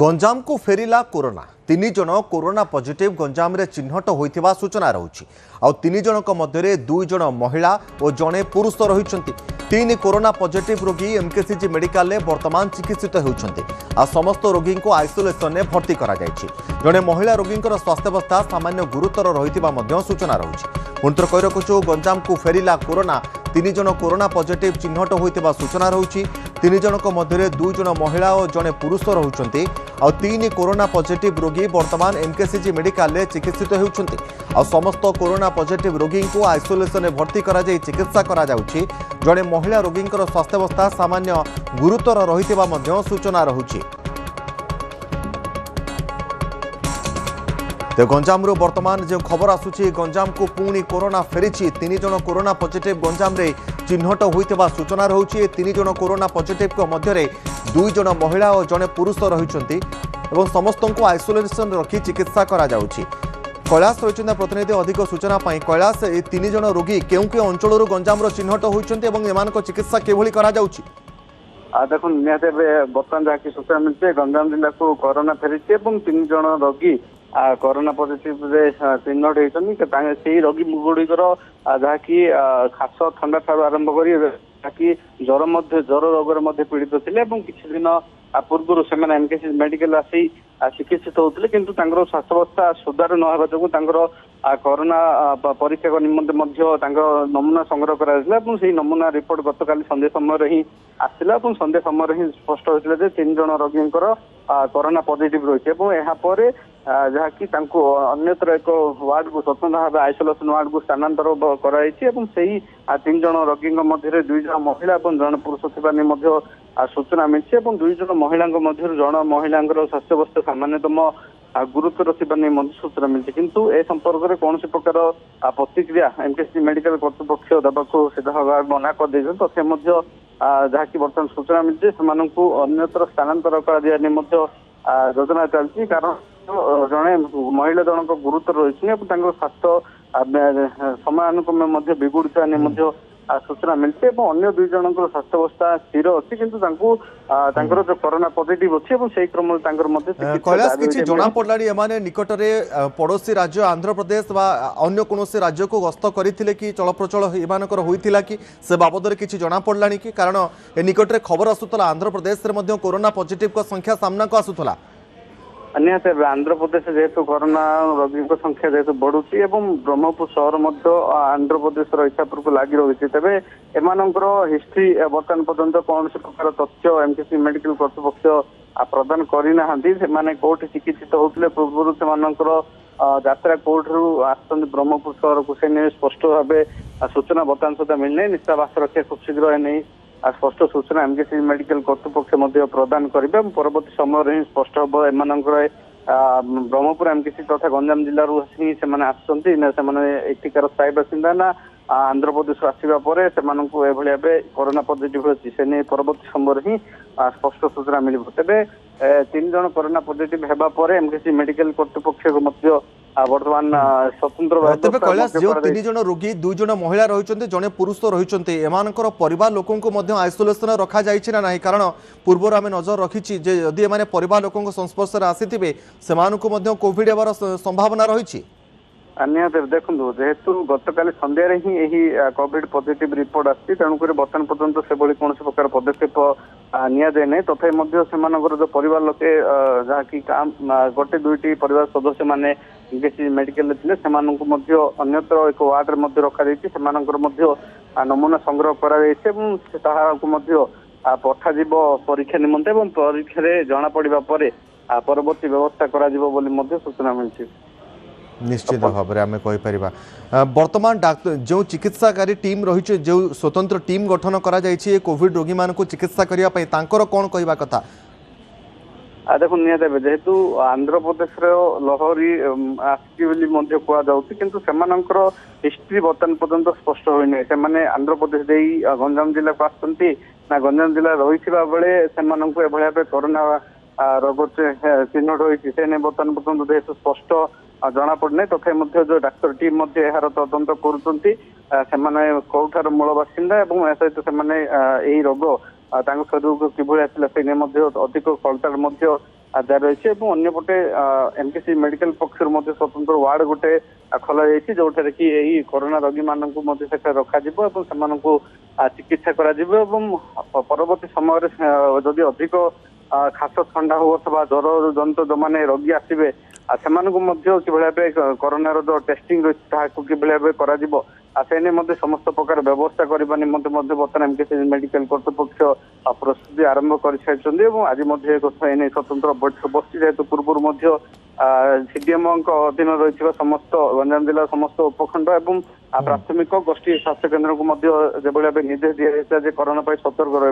गंजाम को फेरिला कोरोना तीन जन कोरोना पॉजिटिव गंजाम रे चिन्हट होइथिबा सूचना रहुछि आ तीन जनक मध्य दुई जन महिला और जड़े पुरुष रहिछन्ति। तीन कोरोना पॉजिटिव रोगी एमकेसीजी मेडिकल में वर्तमान चिकित्सित होउछन्ति आ समस्त रोगी को आइसोलेशन में भर्ती करा जायछि। जड़े महिला रोगी स्वास्थ्यावस्था सामान्य गुरुतर रहिथिबा मध्य सूचना रहुछि। पुणितर कहि रखुछु गंजाम को फेरिला कोरोना तीन जन कोरोना पॉजिटिव चिन्हट होइथिबा सूचना रहुछि। तीन जनक मध्य दुई जन महिला और जड़े पुरुष रहुछन्ति आ तीन कोरोना पॉजिटिव रोगी वर्तमान एमकेसीजी मेडिकल में चिकित्सित होउछन्ति आ समस्त कोरोना पॉजिटिव रोगी को आइसोलेशन में भर्ती करा जाय चिकित्सा करा जाउछि। जड़े महिला रोगी स्वास्थ्यावस्था सामान्य गुरुतर रहिथिबा मध्य सूचना रहुछि। तो गंजाम वर्तमान जो खबर आसुची गंजाम को पुणी कोरोना फेरी तीन जन कोरोना पॉजिटिव गंजाम रे चिन्हट होइथिबा सूचना रहुछि। तीन जन कोरोना पॉजिटिव को मध्य दुई जन महिला और जड़े पुरुष रहिछन्ति एवं समस्त को आइसोलेशन रखी चिकित्सा करा जाउछि। कैलाश रही प्रतिनिधि अधिक सूचना पाई। कैलाश ए तीन जन रोगी केउ के अंचल गंजाम चिन्हट होइछन्ति एवं एमानक चिकित्सा केभली करा जाउछि? देखो निहत बर्तमान जहाँकि सूचना मिलছে गंजाम जिला को कोरोना फेरी तीन जन रोगी कोरोना पॉजिटिव चिन्हट होती से रोगी गुड़िकर जहाँकि खास ठंडा ठार आरंभ कर ज्वर रोग पीड़ित थे किसी दिन पूर्व से एमकेसीजी मेडिकल आसी चिकित्सित होते किंतु स्वास्थ्यावस्था सुधार न होगा जो कोरोना परीक्षा निमंते नमूना संग्रह कर नमूना रिपोर्ट गतकाली संध्या समय ही आसला संध्या समय ही स्पष्ट होता तीन जन रोगी कोरोना पॉजिटिव रही है जहाँकि अन्यत्र एक वार्ड को स्वतंत्र भाव आइसोलेशन वार्ड को स्थानांतर कराई तीन जन रोगी मध्य दुई जन महिला और जन पुरुष थी सूचना मिली दुई जन महिला मध्य जन महिला स्वास्थ्यावस्था सामान्यतम गुरुतर सूचना मिली किंतु ए संपर्क में कौन प्रकार प्रतिक्रिया एमकेसीजी मेडिकल कर्तृपक्ष देवाक सीधा मना कर तथे जहाँकि बर्तमान सूचना मिली से अन्यत्र स्थानांतर कर योजना चलती कारण जड़े महिला जनक गुरुतर रही स्वास्थ्य समयानुक्रमे बिगुड़ा सूचना मिलती अन्य दुई जन स्वास्थ्यावस्था स्थिर अच्छी किंतु जो कोरोना पॉजिटिव अच्छी से क्रम कैलाश किसी जना पड़लानी एमाने निकट में पड़ोशी राज्य आंध्र प्रदेश वा अन्य कोनोसी राज्य को गस्त करथिले कि चलप्रचल एमानकर होइथिला कि से बाबद किसी जना पड़लानी कि कारण ए निकट में खबर आसुतला आंध्र प्रदेश रे मध्य कोरोना पॉजिटिव को संख्या सामना को आसुतला। निहत आंध्र प्रदेश जेहेतु कोरोना रोगी संख्या जेहेतु बढ़ुची ब्रह्मपुर सहर आंध्र प्रदेश इच्छापुर को लगी रही तेरे एम हिस्ट्री बर्तमान पर्यंत कौन प्रकार तथ्य एमकेसीजी मेडिकल कर्तृपक्ष प्रदान करना कौट चिकित्सित होते पूर्व से यात्रा कौटू आसुँच ब्रह्मपुर सहर को से स्पष्ट भाव सूचना बर्तमान सुधा मिलना निश्चावास रक्षा खूब शीघ्र नहीं स्पष्ट सूचना एमकेसीजी मेडिकल कर्तृपक्ष प्रदान करेंगे परवर्ती समय ही स्पष्ट हम एम ब्रह्मपुर एमकेसीजी तथा गंजाम जिलूर ही एठिकार स्थायी बासिंदा ना आंध्र प्रदेश आसवा पर से कोरोना पॉजिटिव अच्छी से परवर्ती समय ही स्पष्ट सूचना मिल तेरे तीन जन कोरोना पॉजिटिव होगा एमकेसीजी मेडिकल कर्तृपक्ष वर्तमान स्वतंत्र तेज कैलाश जो तीन जन रोगी दुई जन महिला रही जड़े पुरुष रही एमानकर परिवार लोकों को आइसोलेशन रखा जाइछि ना नहीं कारण पूर्वर आम नजर रखी जदि एमाने परिवार लोकों संस्पर्श आसीथिबे सेमानकु मध्य कोविड हेबार संभावना रही। निहत देखो जेहेतु गतकाली संध्या ही यही कोविड पॉजिटिव रिपोर्ट आसी तेणुक बर्तमान पर्यंत से कौन प्रकार पदक्षेप नि जाए ना तथापि जो परिवार लोके जहाँकि गोटे दुईटी परिवार सदस्य मैंने एमकेसीजी मेडिकल थे अन्यत्र एक वार्ड में रखा नमूना संग्रह कर पठाଯିव परीक्षा निमंते परीक्षा जना पड़ा पर परवर्ती व्यवस्था करा सूचना मिली। निश्चित भाव में आम कहीपर बर्तमान डाक्तर जो चिकित्साकारी टीम रही जो स्वतंत्र टीम गठन करा जाइए कोविड रोगी मान को चिकित्सा करने कौन कहवा कथा? देखो निहत जेहेतु आंध्र प्रदेश लहरी आसुँच किंतु सेमानंकर हिस्ट्री बर्तमान पर्यंत स्पष्ट होने से आंध्र प्रदेश दे गंजाम जिला को आसुँच ना गंजाम जिला रही बेले से कोरोना रोग चिन्हट होती से बर्तमान पर्यंत जेहेतु स्पष्ट जना पड़ना तथा जो डाक्तर टीम यार तदंत कौठार मूल बासिंदा सहित से रोग शरीर को किभली आसला से अधिक खलताड़ ଜାରି ରହିଛି ଏବଂ ଅନ୍ୟପଟେ ଏମକେସି ମେଡିକାଲ ପକ୍ଷରୁ ମଧ୍ୟ ସ୍ୱତନ୍ତ୍ର ୱାର୍ଡ ଗୋଟେ ଖୋଲା ଯାଇଛି ଯୋଉଠାରେ କି ଏହି କରୋନା ରୋଗୀ ମାନଙ୍କୁ ମଧ୍ୟ ସେଠାରେ ରଖାଯିବ ଏବଂ ସେମାନଙ୍କୁ ଚିକିତ୍ସା କରାଯିବ ଏବଂ ପରବର୍ତ୍ତୀ ସମୟରେ ଯଦି ଅଧିକ ଖାସ ଥଣ୍ଡା ହଉ ଅଥବା ଜ୍ୱର ଜନିତ ଯୋଉମାନେ ରୋଗୀ ଆସିବେ ସେମାନଙ୍କୁ ମଧ୍ୟ କିଭଳି ଭାବେ କରୋନାର ଯୋଉ ଟେଷ୍ଟିଂ ରହିଛି ତାହାକୁ କିଭଳି ଭାବେ କରାଯିବ ସେ ନେଇ ମଧ୍ୟ ସମସ୍ତ ପ୍ରକାର ବ୍ୟବସ୍ଥା କରିବା ନିମନ୍ତେ ମଧ୍ୟ ବର୍ତ୍ତମାନ ଏମକେସି ମେଡିକାଲ କର୍ତ୍ତୃପକ୍ଷ ପ୍ରସ୍ତୁତି ଆରମ୍ଭ କରିସାରିଛନ୍ତି ଏବଂ ଆଜି ମଧ୍ୟ ଏ କଥା ଏ ନେଇ ସ୍ୱତନ୍ତ୍ର ବୈଠକ ବସିଛି ଯେହେତୁ ପୂର୍ବରୁ ମଧ୍ୟ ସିଡିଏମଓଙ୍କ ଅଧୀନ ରହିଥିବା ସମସ୍ତ ଗଞ୍ଜାମ ଜିଲ୍ଲାର ସମସ୍ତ ଉପଖଣ୍ଡ ଏବଂ ପ୍ରାଥମିକ ଗୋଷ୍ଠୀ ସ୍ୱାସ୍ଥ୍ୟ କେନ୍ଦ୍ରକୁ ମଧ୍ୟ ଯେଭଳି ଭାବେ ନିର୍ଦ୍ଦେଶ ଦିଆଯାଇଥିଲା ଯେ କରୋନା ପାଇଁ ସତର୍କ ରହିବେ।